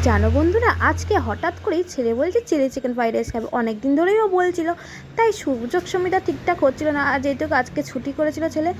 জানো বন্ধুরা, আজকে হঠাৎ করেই ছেলে বলছে চিলি চিকেন ফ্রাইড রাইস খাবে। অনেক দিন ধরেই ও বলছিল, তাই সুযোগ সুবিধা ঠিকঠাক হচ্ছিল না। আর যেহেতু আজকে ছুটি করেছিল ছেলে,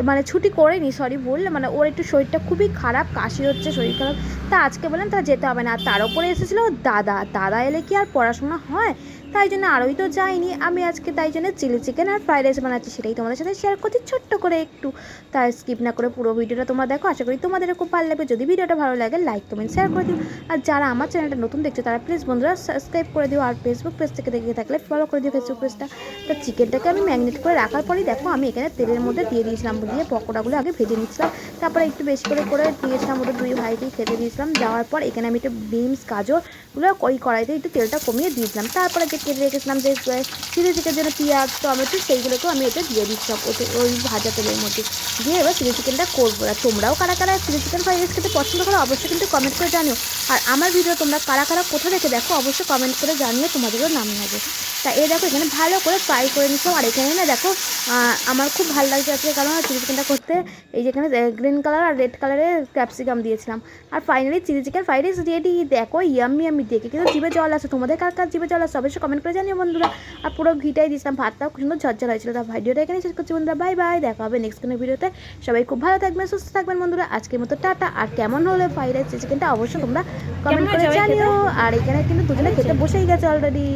মানে ছুটি করেনি, সরি বললে, মানে ওর একটু শরীরটা খুবই খারাপ, কাশি হচ্ছে, শরীর খারাপ। তা আজকে বললেন তা যেতে হবে না। আর তার উপরে এসেছিলো দাদা দাদা এলে কি আর পড়াশোনা হয়, তাই জন্য আরোই তো যাইনি আমি আজকে। তাই জন্য চিলি চিকেন আর ফ্রাইড রাইস বানাচ্ছি, সেটাই তোমাদের সাথে শেয়ার করছি ছোট্ট করে একটু। তাই স্কিপ না করে পুরো ভিডিওটা তোমরা দেখো, আশা করি তোমাদের খুব ভালো লাগবে। যদি ভিডিওটা ভালো লাগে লাইক কমেন্ট শেয়ার করে দিও। আর যারা আমার চ্যানেলটা নতুন দেখছো তারা প্লিজ বন্ধুরা সাবস্ক্রাইব করে দিও। আর ফেসবুক পেজ থেকে দেখে থাকলে ফলো করে দিও ফেসবুক পেজটা। তো চিকেনটাকে আমি ম্যারিনেট করে রাখার পরেই দেখো আমি এখানে তেলের মধ্যে দিয়ে দিয়েছিলাম, দিয়ে পকোড়াগুলো আগে ভেজে নিচ্ছিলাম। তারপরে একটু বেশি করে করে দিয়েছিলাম, ওদের দুই ভাইকেই খেতে দিয়েছিলাম। যাওয়ার পর এখানে আমি একটু বিনস গাজরগুলো ওই কড়াইতে একটু তেলটা কমিয়ে দিয়েছিলাম। তারপরে যে কেটে রেখেছিলাম যে চিলি চিকেনের জন্য পেঁয়াজ টমেটো, সেইগুলোকেও আমি এটা দিয়ে দিচ্ছিলাম ওই ভাজা তেলের মধ্যে দিয়ে। এবার চিলি চিকেনটা করবো। আর তোমরাও কারা কারা চিলি চিকেন ফ্রাইড রাইস খেতে পছন্দ করো অবশ্যই কিন্তু কমেন্ট করে জানিও। আর আমার ভিডিও তোমরা কারা কারা কোথা থেকে দেখো অবশ্যই কমেন্ট করে জানিয়ে তোমাদেরও নাম নেবো। তা এই দেখো এখানে ভালো করে ফ্রাই করে নিচ্ছিলাম। আর এখানে না দেখো আমার খুব ভালো লাগছে আজকে, কারণ চিলি চিকেনটা করতে এই যেখানে গ্রিন কালার আর রেড কালারের ক্যাপসিকাম দিয়েছিলাম। আর finally chilli chicken fried rice ready. দেখো ইয়াম্মি আমি দেখে কিন্তু জিভে জল আসে। তোমাদের কার কার জিভে জল আসে অবশ্যই কমেন্ট করে জানিও বন্ধুরা। আর পুরো ঘিটাই দিয়েছিলাম, ভাতটাও খুব সুন্দর ঝরঝর হয়েছিল। তা ভিডিওটা এখানে শেষ করছি বন্ধুরা, বাই বাই, দেখা হবে নেক্সট কোনো ভিডিওতে। সবাই খুব ভালো থাকবেন, সুস্থ থাকবেন বন্ধুরা। আজকের মতো টাটা। আর কেমন হলো ফ্রাইড রাইস চিকেনটা অবশ্যই তোমরা কমেন্ট করে জানিও। আর এখানে কিন্তু দুজনে খেতে বসেই গেছে অলরেডি।